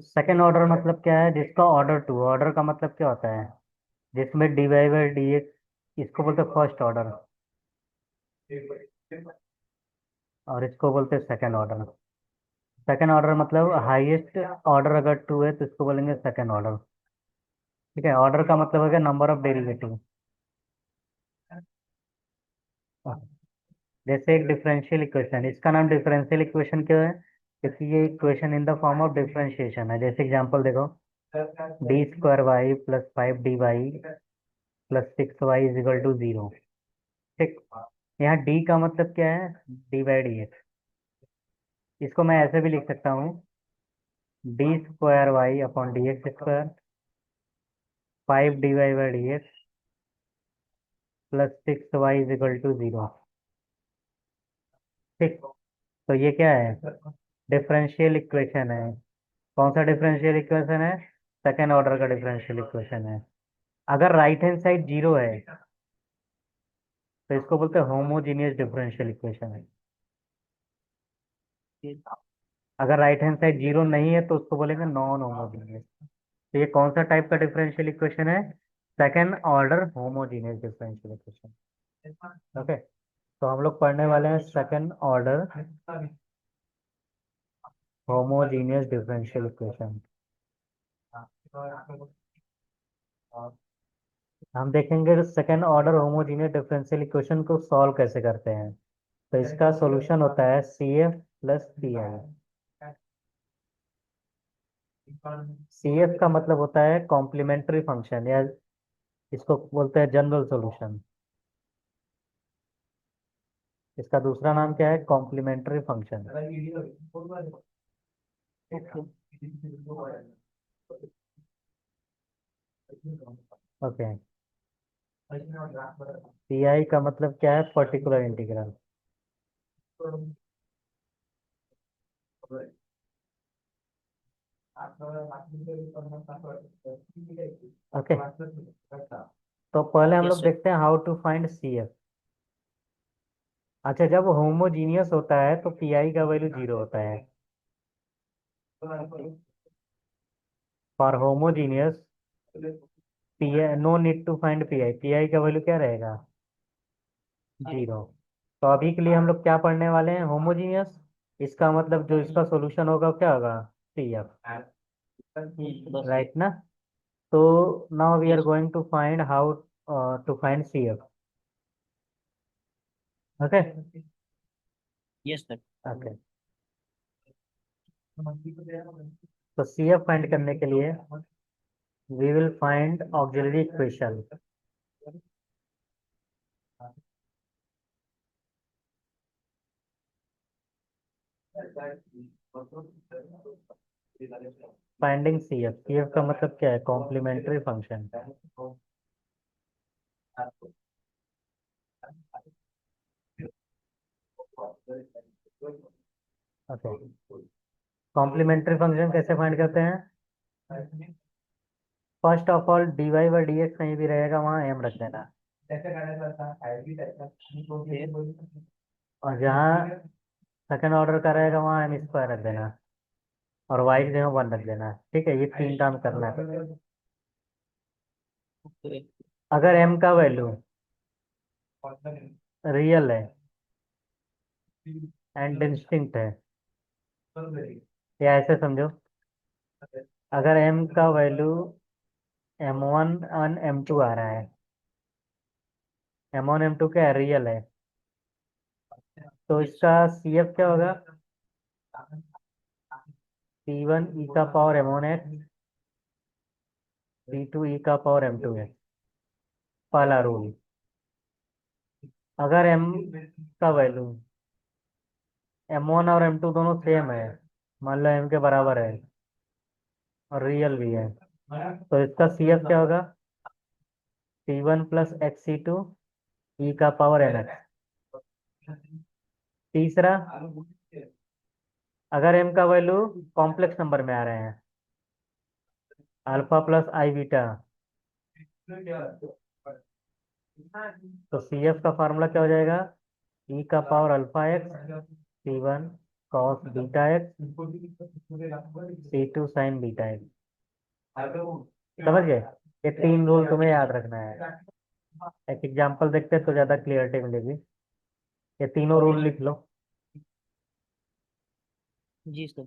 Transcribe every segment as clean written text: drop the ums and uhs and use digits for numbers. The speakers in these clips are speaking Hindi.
सेकेंड ऑर्डर मतलब क्या है? जिसका ऑर्डर टू, ऑर्डर का मतलब क्या होता है? जिसमें d y by d x, इसको बोलते हैं फर्स्ट ऑर्डर, और इसको बोलते हैं सेकेंड ऑर्डर। सेकेंड ऑर्डर मतलब हाईएस्ट ऑर्डर अगर टू है तो इसको बोलेंगे सेकेंड ऑर्डर। ठीक है, ऑर्डर का मतलब हो गया नंबर ऑफ डेरिवेटिव। जैसे एक डिफरेंशियल इक्वेशन, इसका नाम डिफरेंशियल इक्वेशन क्यों है? क्योंकि ये equation in the form of differentiation है। जैसे एग्जांपल देखो, d square y plus five d y plus six y is equal to zero. ठीक, यहाँ डी का मतलब क्या है? D by d x. इसको मैं ऐसे भी लिख सकता हूँ, d square y upon d x square, five d y by d x plus six y is equal to zero. ठीक, तो ये क्या है? डिफरेंशियल इक्वेशन है। कौन सा डिफरेंशियल इक्वेशन है? सेकेंड ऑर्डर का डिफरेंशियल इक्वेशन है। अगर राइट हैंड साइड जीरो है तो इसको बोलते हैं होमोजीनियस डिफरेंशियल इक्वेशन है। अगर राइट हैंड साइड जीरो नहीं है तो उसको बोलेंगे नॉन होमोजीनियस। तो ये कौन सा टाइप का डिफरेंशियल इक्वेशन है? Second order homogeneous differential equation. Okay, तो हम लोग पढ़ने वाले हैं second order homogeneous differential equation. हम देखेंगे second order homogeneous differential equation को सॉल्व कैसे करते हैं। तो इसका सॉल्यूशन होता है C F plus P I. C F का मतलब होता है कॉम्प्लीमेंट्री फंक्शन, या इसको बोलते हैं जनरल सॉल्यूशन। इसका दूसरा नाम क्या है? Complementary function. Okay, P I का मतलब क्या है? Particular integral. ओके, तो पहले हम यस लोग सर। देखते हैं how to find C F. अच्छा, जब होमोजीनियस होता है तो पी आई का वैल्यू जीरो होता है। For homogeneous P I, no need to find P I, P I का वैल्यू क्या रहेगा? जीरो। तो अभी के लिए हम लोग क्या पढ़ने वाले हैं? होमोजीनियस। इसका मतलब जो इसका सॉल्यूशन होगा वो क्या होगा? C F. बस। राइट ना? तो now we are yes. Going to find how to find C F. Okay. Yes sir. Okay, तो सी एफ फाइंड करने के लिए we will find auxiliary equation. Finding C F, C F का मतलब क्या है? Complementary function. Okay, complementary function कैसे फाइंड करते हैं? First of all d y by d x कहीं भी रहेगा वहाँ एम रख देना, और जहाँ सेकंड ऑर्डर का रहेगा वहाँ एम स्क्वायर रख देना, और वाई की जगह वन रख देना। ठीक है, ये तीन काम करना है। अगर एम का वैल्यू रियल है एंड डिस्टिंक्ट है, या ऐसे समझो, अगर एम का वैल्यू एम वन और एम टू आ रहा है, एम वन एम टू क्या है? रियल है, तो इसका सी एफ क्या होगा? सी वन ई का power M one X, C two E का पावर एम टू एक्स। पहला रूल। अगर एम का वैल्यू एम वन और एम टू दोनों सेम है, मान लो एम के बराबर है और रियल भी है, तो इसका सी एफ क्या होगा? C one plus X C two E का पावर एन एक्स। तीसरा, अगर एम का वैल्यू कॉम्प्लेक्स नंबर में आ रहे हैं, अल्फा प्लस आई बीटा, तो सी एफ का फार्मूला क्या हो जाएगा? ई का power alpha X C one cos beta X C2 sine beta X. समझ गए? ये तीन रूल तुम्हें याद रखना है। एक एग्जांपल देखते हैं तो ज्यादा क्लियरिटी मिलेगी। ये तीनों रूल लिख लो। जी सर।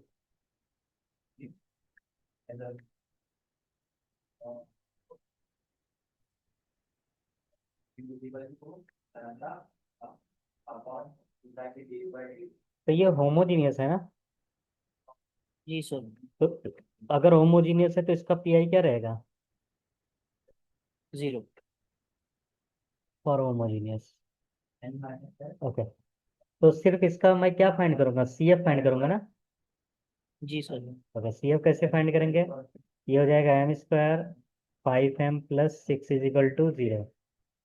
तो ये होमोजीनियस है ना? जी सर। तो अगर होमोजीनियस है तो इसका पीआई क्या रहेगा? 0। For homogeneous. ओके। तो सिर्फ इसका मैं क्या फाइंड करूंगा? सीएफ फाइंड करूंगा ना? जी सर। ओके, सीएफ कैसे फाइंड करेंगे? ये हो जाएगा m² 5m+6 = 0।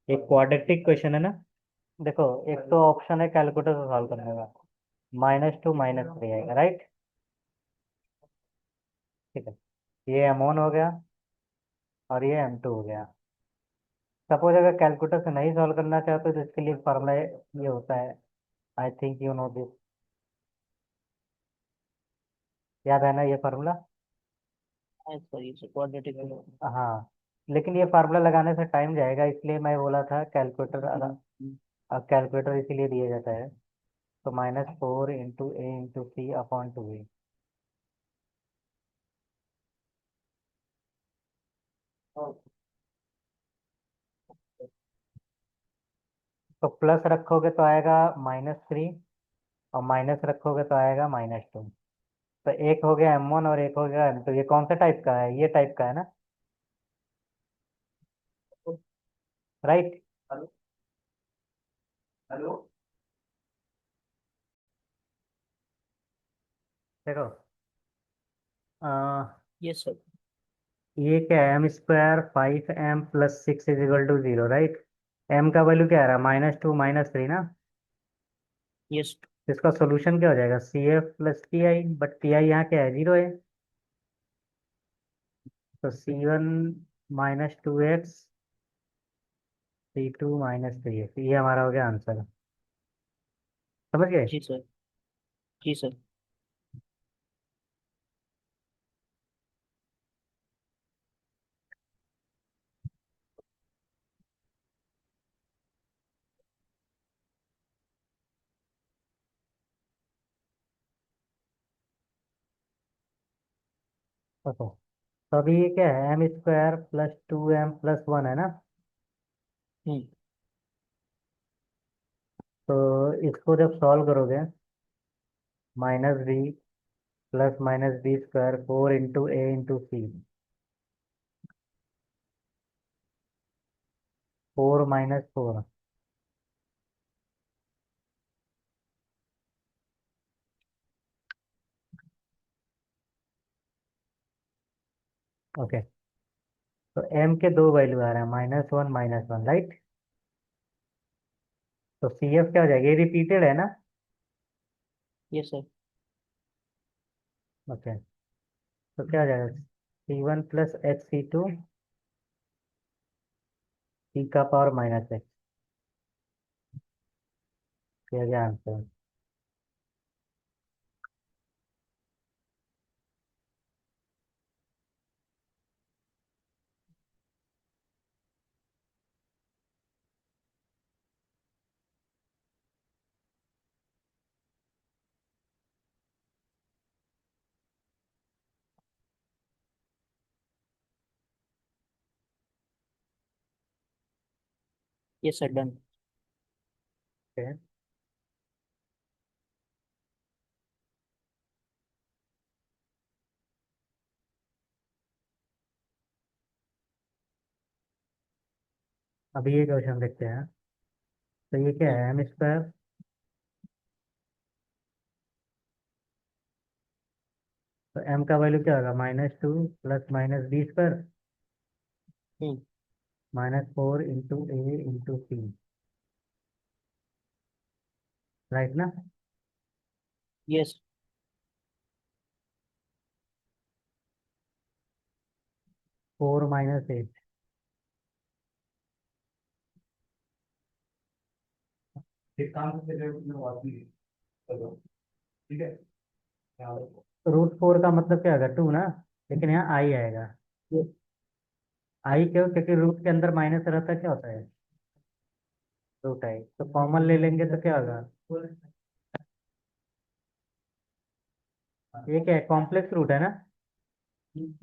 एक क्वाड्रेटिक क्वेश्चन है ना? देखो, एक तो ऑप्शन है कैलकुलेटर से सॉल्व करने का, -2 -3 आएगा, राइट? ठीक है, ये m1 हो गया और ये m2 हो गया। सपोज अगर कैलकुलेटर से नहीं सॉल्व करना चाहते हो तो इसके लिए फॉर्मूला ये होता है, I think you know this. याद है ना ये फार्मूला? हाँ सर, ये क्वाड्रेटिक। हाँ, लेकिन ये फार्मूला लगाने से टाइम जाएगा, इसलिए मैं बोला था कैलकुलेटर। अब कैलकुलेटर इसीलिए दिया जाता है। तो -4 × A × C/2A। तो प्लस रखोगे तो आएगा -3, और माइनस रखोगे तो आएगा -2। तो एक हो गया m1 और एक हो गया m2। ये कौन सा टाइप का है? ये टाइप का है ना, राइट? देखो, यस सर। ये क्या है? m² 5m+6 = 0, right? m का वैल्यू क्या आ रहा है? -2 -3 ना? यस। इसका सोल्यूशन क्या हो जाएगा? CF+TI, बट TI यहाँ क्या है? 0 है। तो C1 -2x, C2 -3x, ये हमारा हो गया आंसर। समझ गए? जी सर। जी सर। देखो, तो अभी ये क्या है? m² +2m+1 है ना? हम्म। तो इसको जब सॉल्व करोगे, -b +-b² 4 × A × C, 4 -4। Okay, तो m के दो वैल्यू आ रहे हैं, -1 -1, राइट? तो CF क्या हो जाएगा? ये रिपीटेड है ना? Yes sir. ओके, तो क्या हो जाएगा? C1 + x C2 C⁻⁻x। ये गया answer. Yes sir, done. Okay, अभी ये क्वेश्चन देखते हैं। तो ये क्या है? m², तो m का वैल्यू क्या होगा? -2 +-b² hmm. -4 × A × C, right ना? यस। 4 -8। एक काम करते हैं, मैं बात नहीं करो, ठीक है? √4 का मतलब क्या होगा 2 ना, लेकिन यहाँ आई आएगा। आई क्यों? क्योंकि रूट के अंदर माइनस रहता क्या होता है, रूट आई, तो कॉमन ले लेंगे तो क्या होगा, ये क्या है, कॉम्प्लेक्स रूट है ना।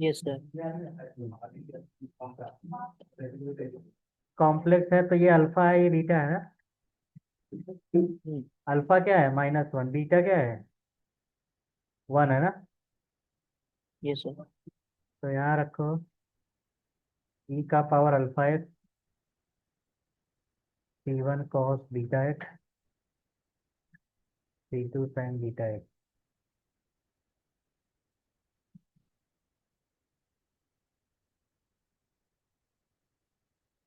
Yes, sir. कॉम्प्लेक्स है तो ये अल्फा है, ये बीटा है ना। Hmm. अल्फा क्या है -1, बीटा क्या है 1 है ना। Yes, sir. तो यहाँ रखो ई का power alpha x C1 cos beta X C2 sin beta X.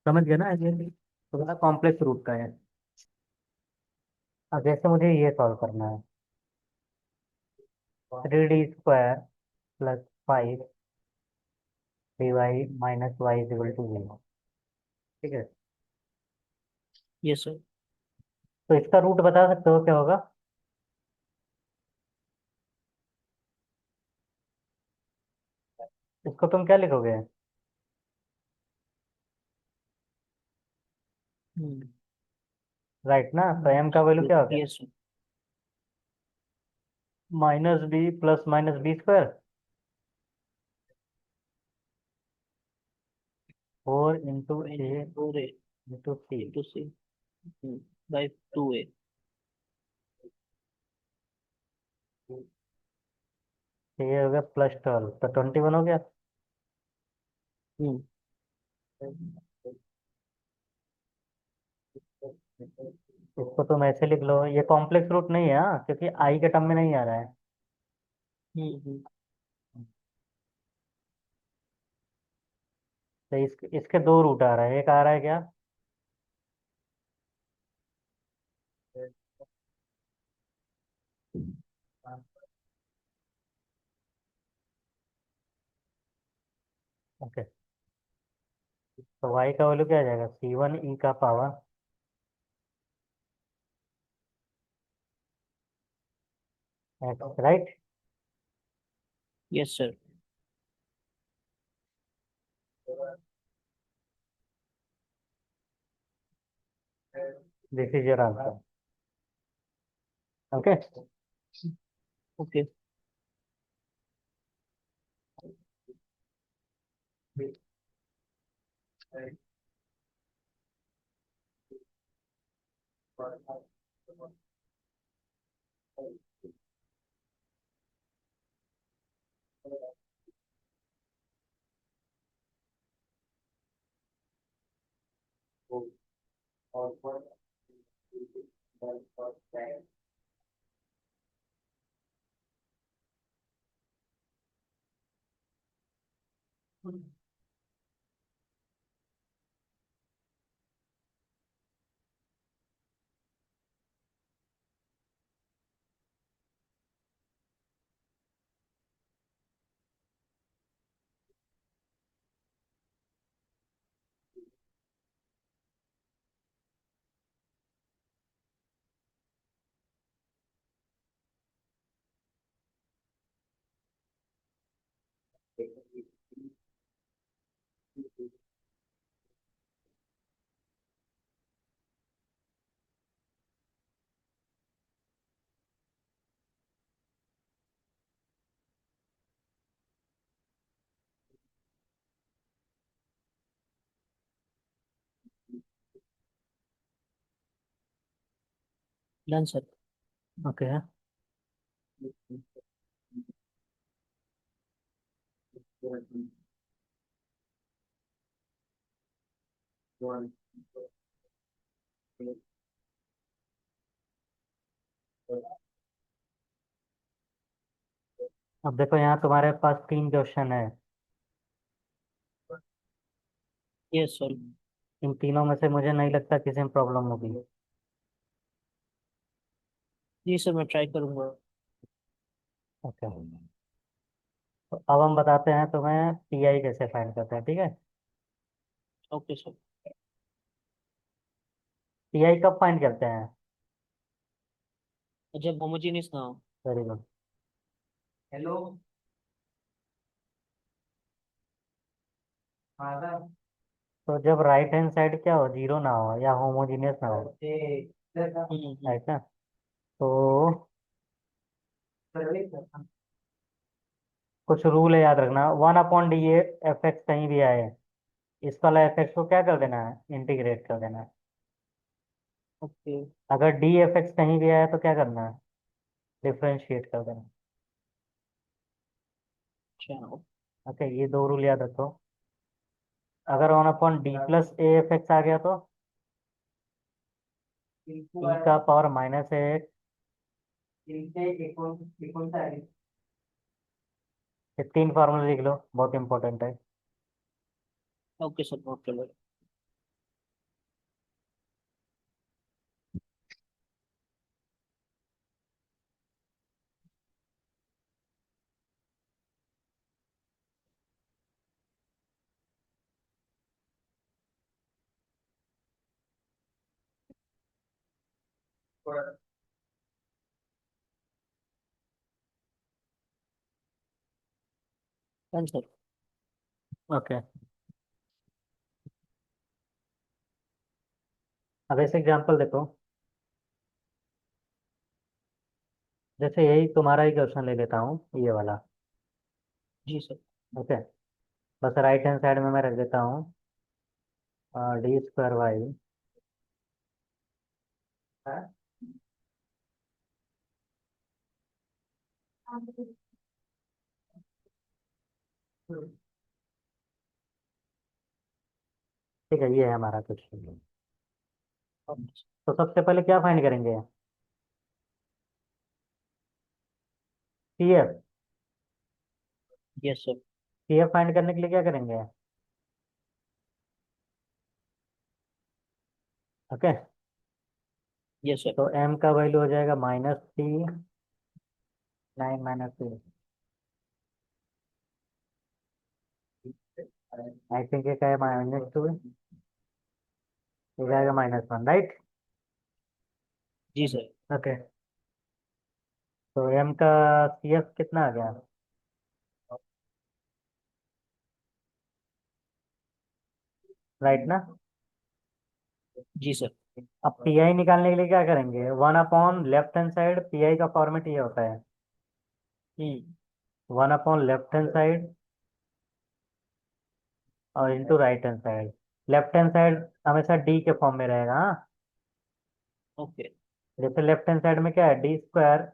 समझ गए ना, ये थोड़ा कॉम्प्लेक्स रूट का है। अब जैसे मुझे ये सॉल्व करना है, 3D² + 5 dy - y = 0, ठीक है। Yes, sir. तो इसका रूट बता सकते हो क्या होगा? इसको तुम क्या लिखोगे, Hmm. राइट ना, तो m का वैल्यू क्या हो गया, Yes, sir. -b + -b², 4 × a 4A × c। into C. Hmm. By 2A. तो ये हो गया +12, तो 21 हो गया। Hmm. इसको तुम ऐसे लिख लो, ये कॉम्प्लेक्स रूट नहीं है हाँ, क्योंकि आई के टर्म में नहीं आ रहा है। Hmm. तो इसके दो रूट आ रहा है, एक आ रहा है क्या, ओके। तो y का वैल्यू क्या आ जाएगा, C1 e का power x, right. Yes, sir. This is your answer, okay. Okay. Done, sir. Okay, अब देखो यहाँ तुम्हारे पास 3 क्वेश्चन है, Yes, sir. इन तीनों में से मुझे नहीं लगता किसी में प्रॉब्लम होगी। जी सर, मैं ट्राई करूंगा। ओके, तो अब हम बताते हैं तुम्हें पीआई कैसे फाइंड करते हैं, ठीक है। Okay sir. पीआई कब फाइंड करते हैं, जब होमोजीनियस ना हो। Very good. हेलो। तो जब राइट हैंड साइड क्या हो, जीरो ना हो या होमोजीनियस ना हो, ऐसा। तो कुछ रूल है याद रखना, 1/d एफ एक्स कहीं भी आए, इस वाला एफ एक्स को क्या कर देना है, इंटीग्रेट कर देना है। ओके। अगर डी एफ एक्स कहीं भी आया तो क्या करना है, डिफ्रेंशिएट कर देना। अच्छा। ओके, ये दो रूल याद रखो। अगर 1/d plus A F X आ गया तो ई का पावर माइनस है, ये तीन फार्मूला लिख लो, बहुत इंपॉर्टेंट है। ओके सर, नोट कर लो। Done sir. ओके, अब ऐसे एग्जांपल देखो, जैसे यही तुम्हारा ही क्वेश्चन ले लेता हूँ, ये वाला। जी सर। ओके, बस राइट हैंड साइड में मैं रख देता हूँ डी स्क्वायर वाई। ठीक है, ये है हमारा क्वेश्चन। तो सबसे पहले क्या फाइंड करेंगे, P F. Yes sir. P F find करने के लिए क्या करेंगे, ओके। Yes sir. तो एम का वैल्यू हो जाएगा -3 9 -3, आई थिंक ये क्या है, -2, ये जाएगा -1, राइट। जी सर। ओके, तो एम का सी एफ कितना आ गया, राइट ना। जी सर। अब पी आई निकालने के लिए क्या करेंगे, 1/लेफ्ट हैंड साइड, पी आई का फॉर्मेट ये होता है, हम्म। 1/लेफ्ट हैंड साइड और into right hand side. Left hand side हमेशा डी के फॉर्म में रहेगा, हाँ। ओके। जैसे लेफ्ट हैंड साइड में क्या है, d2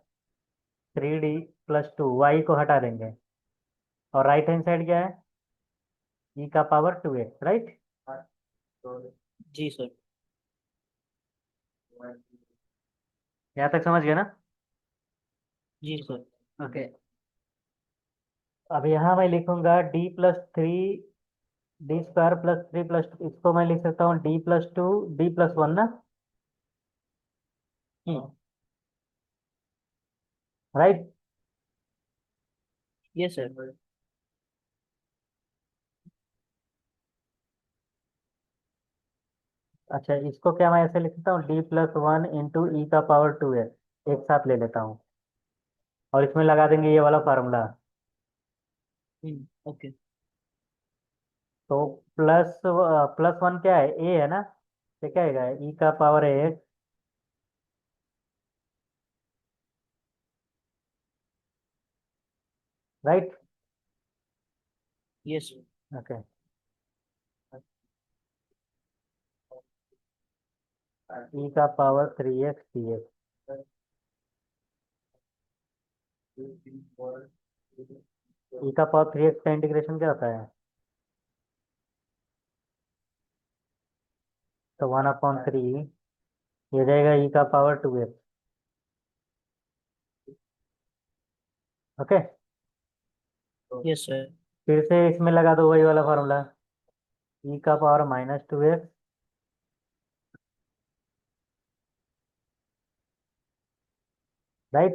3d+2, वाई को हटा देंगे। और राइट हैंड साइड क्या है, ई का पावर 2x, राइट। जी सर। यहाँ तक समझ गए ना। जी सर। ओके, अब यहाँ मैं लिखूंगा d+3 d² + 3+2, इसको मैं लिख सकता हूँ d+2 d+1 ना, हम्म। राइट। Yes sir. अच्छा, इसको क्या मैं ऐसे लिख सकता हूँ, d+1 इंटू ई का पावर 2x, एक साथ ले लेता हूँ। और इसमें लगा देंगे ये वाला फार्मूला। ओके। तो ++1 क्या है, ए है ना, तो क्या आएगा, ई का power x, right. Yes. Okay, E का पावर 3x dx, ई का पावर 3x का इंटीग्रेशन क्या होता है, तो 1/3, ये जाएगा ई का power 2x। Okay, yes sir. फिर से इसमें लगा दो वही वाला फार्मूला, ई का पावर -2x, राइट।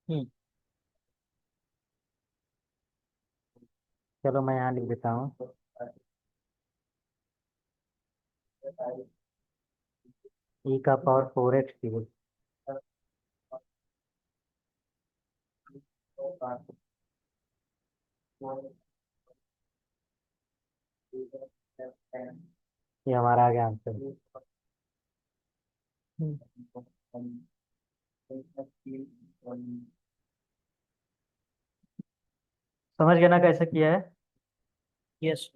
हम्म। चलो मैं यहाँ लिख देता हूँ, ई का पावर 4x dx। ये हमारा आ गया आंसर। समझ गए ना कैसे किया है? Yes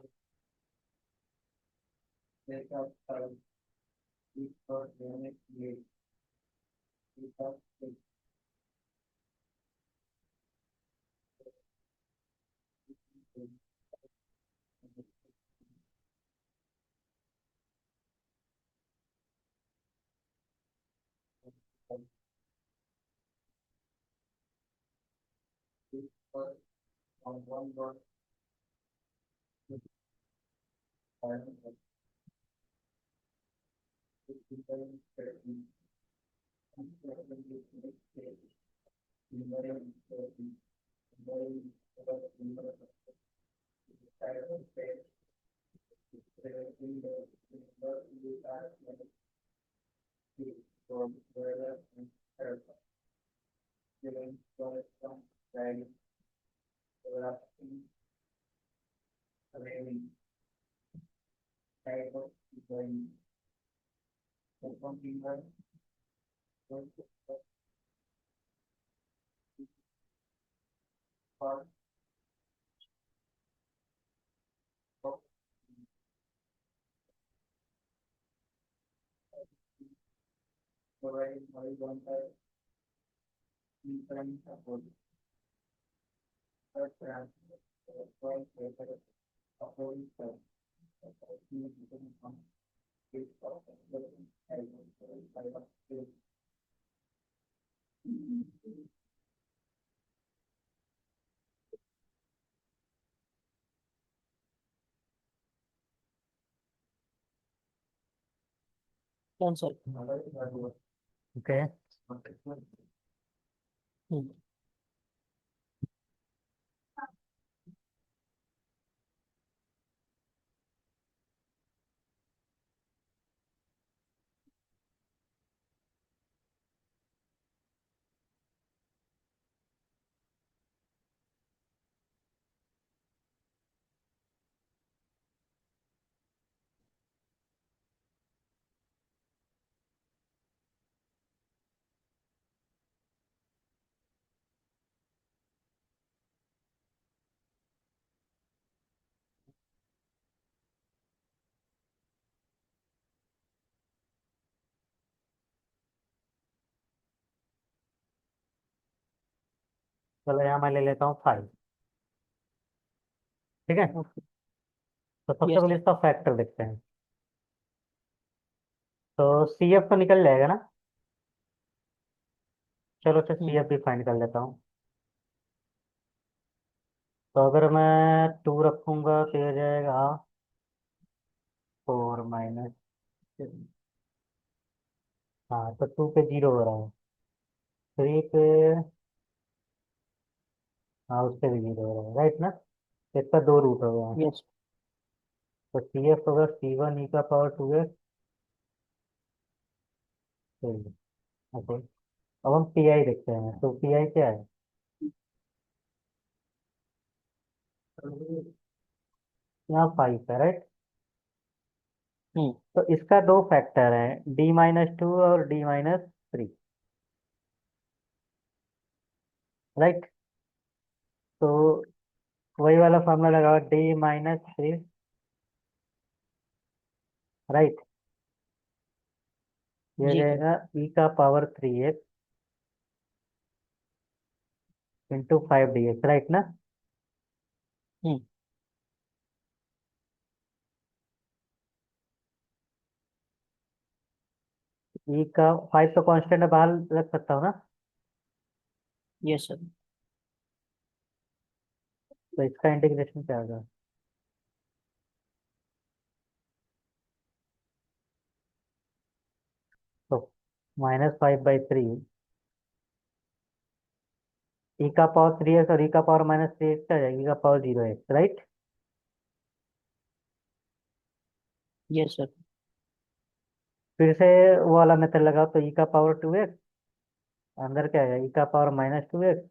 answer. ओके, चलो यहाँ मैं ले लेता हूँ 5। ठीक है, तो सबसे यस पहले इसका फैक्टर देखते हैं। तो सी एफ तो निकल जाएगा ना। चलो अच्छा, सी एफ भी फाइंड कर लेता हूँ। तो अगर मैं 2 रखूंगा तो ये हो जाएगा 4 माइनस। हाँ, तो 2 पे 0 हो रहा है। 3 पे, हाँ उस पे भी 0 हो रहा है, राइट ना। तो इसका 2 रूट हो गया। यस तो सी एफ होगा C1 ई का पावर 2x। ओके, अब हम पी आई देखते हैं। तो पी आई क्या है? यहाँ 5 है, राइट। तो इसका 2 फैक्टर है, D-2 और D-3, राइट। तो वही वाला फॉर्मूला लगाओ, D-3, राइट। ये हो जी सर। जाएगा ई का power 3x into 5 dx, right ना। हम्म ई का 5 तो कांस्टेंट है, बाहर रख सकता हूँ ना। Yes sir. तो इसका इंटीग्रेशन क्या होगा? तो -5/3 ई का पावर 3x और ई का पावर -3x क्या जाएगा? ई का power 0x, right. Yes sir. फिर से वो वाला मेथड लगाओ, तो ई का पावर 2x, अंदर क्या है? ई का पावर -2x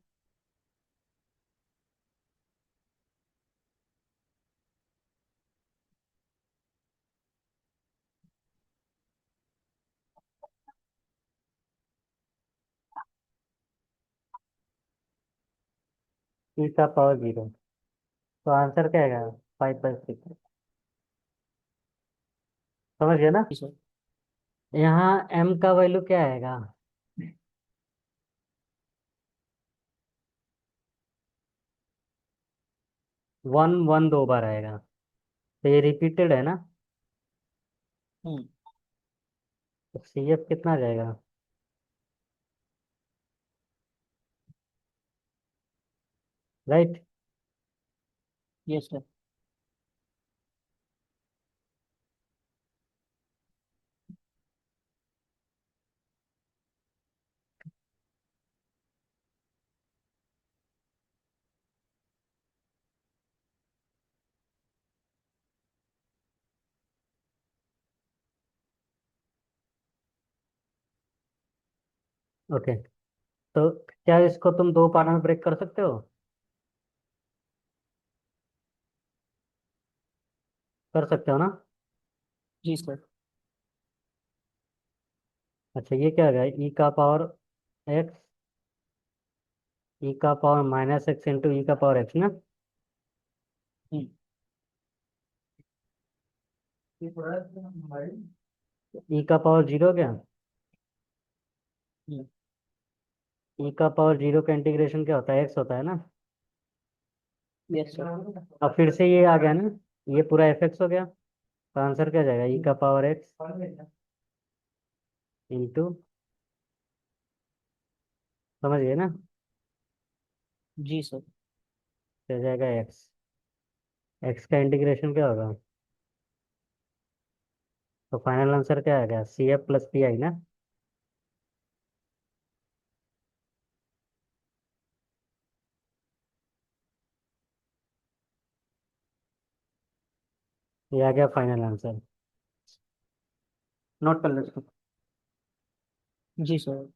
ई का पावर 0। तो आंसर क्या आएगा? 5/6। समझ गए ना? जी सर। यहाँ m का वैल्यू क्या आएगा? 1 1 दो बार आएगा, तो ये रिपीटेड है ना? हम्म। तो CF कितना आ जाएगा? राइट। Yes sir. ओके, तो क्या इसको तुम दो पार्ट में ब्रेक कर सकते हो? कर सकते हो ना? जी सर। अच्छा, ये क्या आ गया? ई का पावर एक्स, ई का पावर -x इंटू ई का पावर x ना? हम्म। ई का पावर 0 क्या? हम्म। ई का पावर 0 का इंटीग्रेशन क्या होता है? x होता है ना? Yes sir. अब फिर से ये आ गया ना, ये पूरा fx हो गया। तो आंसर क्या जाएगा? ई का पावर x इंटू, समझ गए ना? जी सर। क्या जाएगा? x का इंटीग्रेशन क्या होगा? तो फाइनल आंसर क्या आएगा? CF प्लस PI ना? ये आ गया फाइनल आंसर। नोट कर लो इसको। जी sir.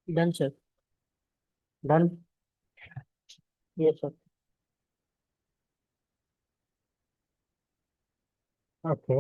Done sir. Done. Yes sir. Okay.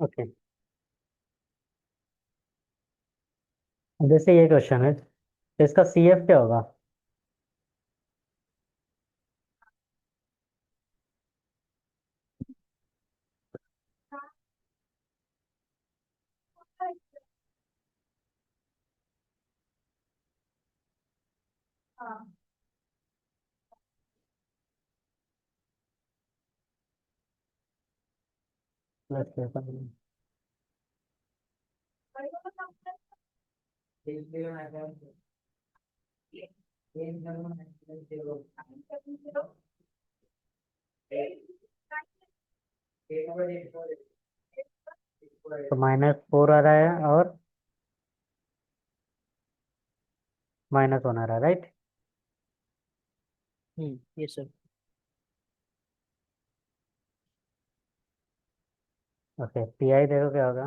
Okay, जैसे ये क्वेश्चन है तो इसका सी एफ क्या होगा? तो -4 आ रहा है और -1 आ रहा है, right? Yes sir. Okay, P आई देखो क्या होगा।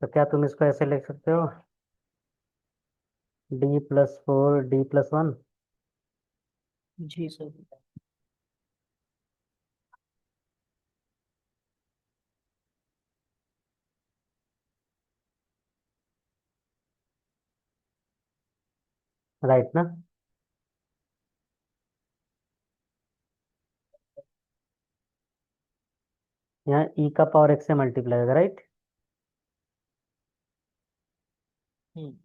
तो क्या तुम इसको ऐसे लिख सकते हो, D+4 D+1? जी सर। राइट ना? यहाँ ई का पावर एक्स से मल्टीप्लाई होगा, राइट? हम्म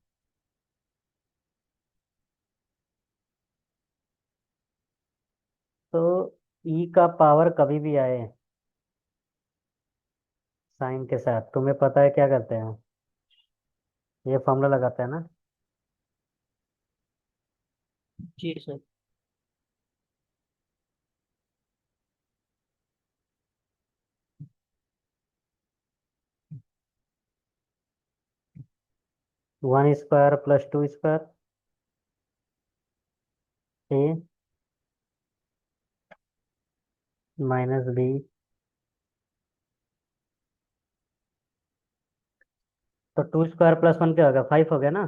तो ई का पावर कभी भी आए साइन के साथ, तुम्हें पता है क्या करते हैं? ये फॉर्मूला लगाते हैं ना। जी सर। 1² + 2² ए -b। तो 2² + 1 क्या होगा? 5 हो गया ना?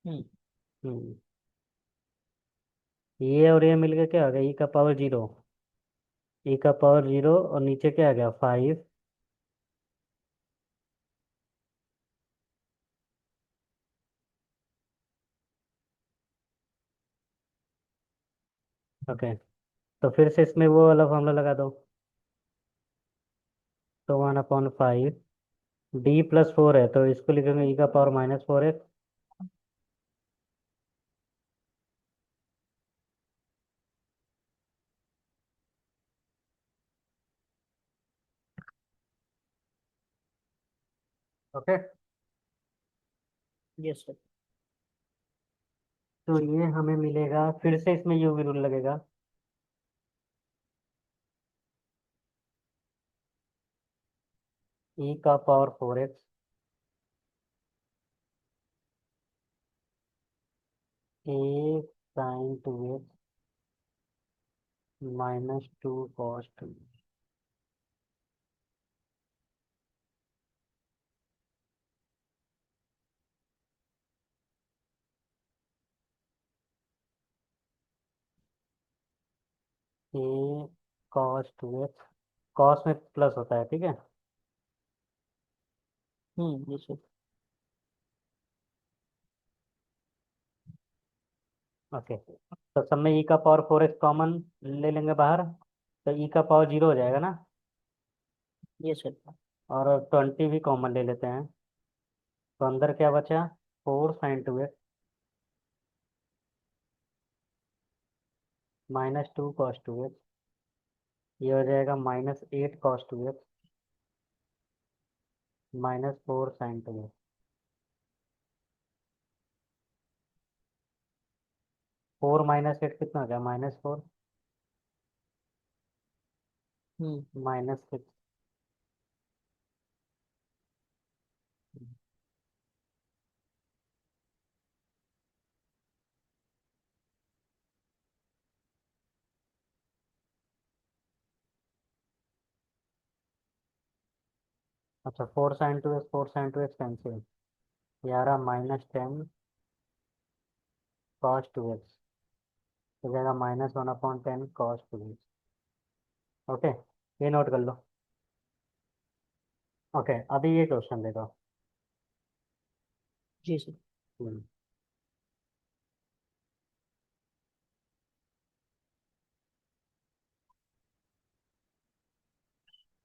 हम्म हम्म ये और ये मिलके क्या हो गया? ई का पावर 0। ई का पावर 0 और नीचे क्या आ गया? 5। ओके, तो फिर से इसमें वो वाला फॉर्मूला लगा दो। तो 1/5, D+4 है तो इसको लिखेंगे ई का पावर -4 है। Okay, yes sir. तो ये हमें मिलेगा, फिर से इसमें यूवी रूल लगेगा। ई का पावर 4x, ए sin 2x -2 cos 2। ए cos 2x, कॉस में प्लस होता है, ठीक है? Yes sir. ओके, तो सब में ई का पावर 4x कॉमन ले लेंगे बाहर, तो ई का पावर 0 हो जाएगा ना? Yes sir. और 20 भी कॉमन ले लेते हैं, तो अंदर क्या बचा? 4 sin 2x -2 cos 2x। ये हो जाएगा -8 cos 2x -4 sin 2x। 4 - 8 कितना हो गया? -4 हम्म -6। अच्छा, 4 sin 2x 4 sin 2x cancel. 11 -10 cos 2x हो जाएगा -1/10 cos 2x। ओके, ये नोट कर लो। ओके, अभी ये क्वेश्चन देखो। जी सर। हम्म,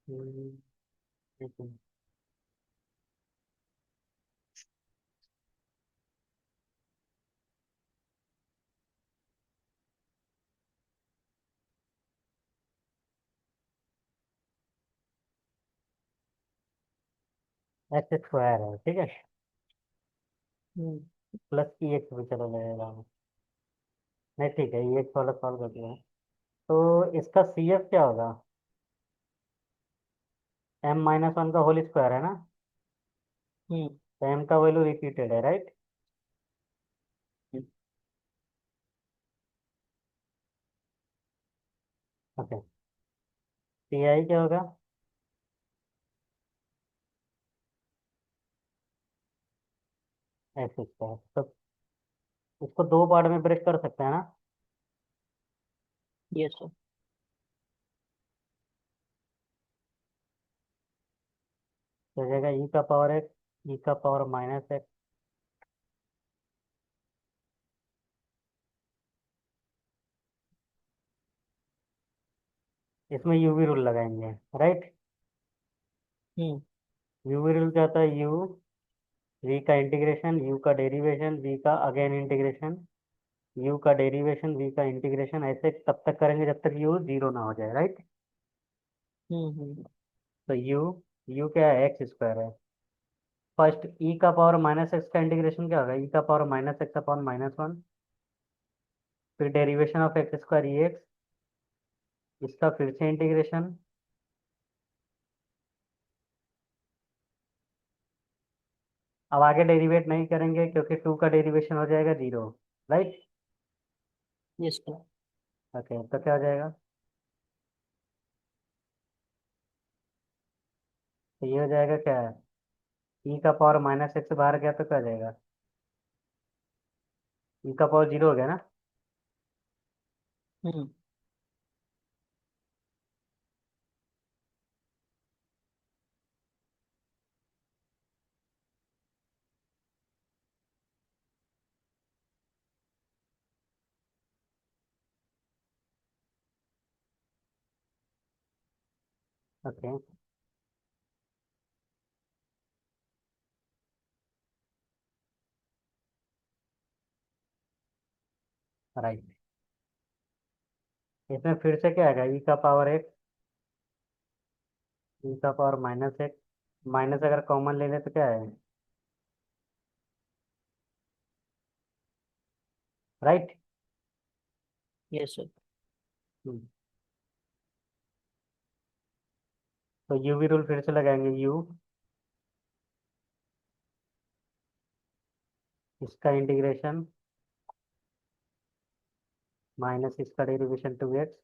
हम्म, एक मिनट। एक्स स्क्वायर है, ठीक है, हम्म। प्लस की एक्स भी चलो लगेगा। नहीं ठीक है, ये एक वाला सॉल्व कर दिया। तो इसका सी एफ क्या होगा? m-1 का होल स्क्वायर है ना, हम्म। तो m का वैल्यू रिपीटेड है, राइट? ओके, सी आई क्या होगा? X square. तो इसको दो पार्ट में ब्रेक कर सकते हैं ना? Yes sir. तो हो जाएगा ई का पावर एक्स, ई का पावर माइनस एक्स। इसमें यूवी रूल लगाएंगे, राइट? हम्म। यूवी रूल क्या होता है? यू, वी का इंटीग्रेशन, यू का डेरिवेशन, वी का अगेन इंटीग्रेशन, यू का डेरिवेशन, वी का इंटीग्रेशन, ऐसे तब तक करेंगे जब तक यू जीरो ना हो जाए, राइट? हम्म। तो यू क्या है? एक्स स्क्वायर है। फर्स्ट ई का पावर माइनस एक्स का इंटीग्रेशन क्या होगा? ई का पावर माइनस एक्स अपॉन -1। फिर derivation of x square E x, इसका फिर से इंटीग्रेशन। अब आगे डेरिवेट नहीं करेंगे क्योंकि टू का डेरिवेशन हो जाएगा zero, right? Yes sir. Okay, तो क्या हो जाएगा? तो ये हो जाएगा क्या है? ई का पावर माइनस एक्स बाहर गया तो क्या हो जाएगा? ई का पावर जीरो हो गया ना? हम्म। Okay, right. इसमें फिर से क्या आएगा? ई का पावर एक्स, ई का पावर माइनस एक्स, माइनस अगर कॉमन ले लें तो क्या है? राइट। Yes sir. तो यू भी रूल फिर से लगाएंगे। यू, इसका इंटीग्रेशन माइनस इसका डेरिवेशन 2x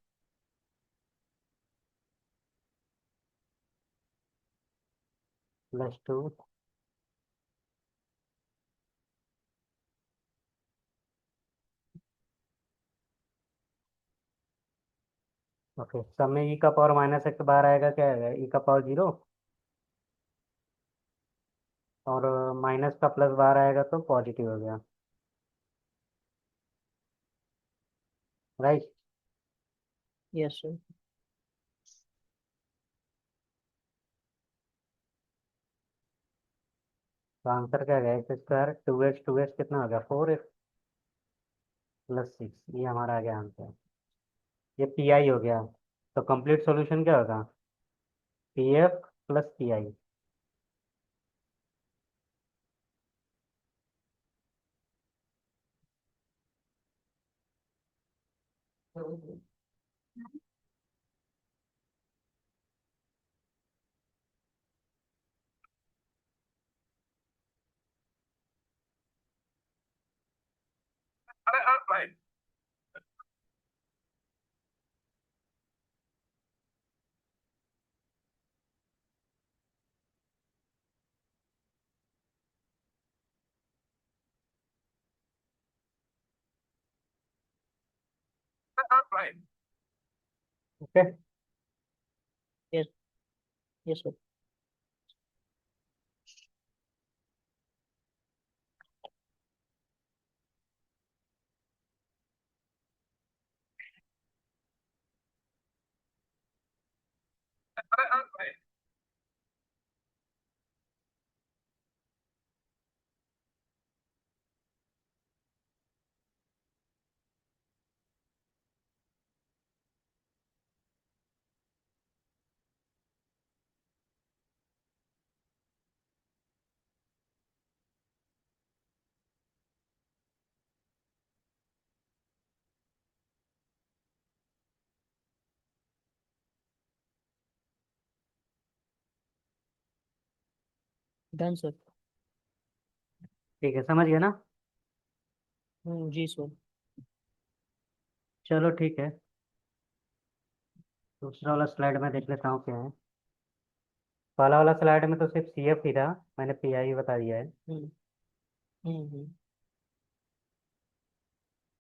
+2। ओके, सब में ई का पावर माइनस एक्स बाहर आएगा, क्या आएगा? ई का पावर जीरो, और माइनस का प्लस बाहर आएगा तो पॉजिटिव हो गया, राइट? Yes sir. तो आंसर क्या आएगा? एक्स स्क्वायर 2x कितना हो गया? 4x +6, ये हमारा आ गया आंसर। ये पी आई हो गया। तो कंप्लीट सॉल्यूशन क्या होगा? पी एफ प्लस पी आई। Okay Yes, sir. Done, sir. ठीक है, समझ गए ना? जी सर. चलो ठीक है, दूसरा वाला स्लाइड में देख लेता हूँ क्या है। पहला वाला स्लाइड में तो सिर्फ सी एफ ही था, मैंने पी आई बता दिया है। हम्म. हम्म.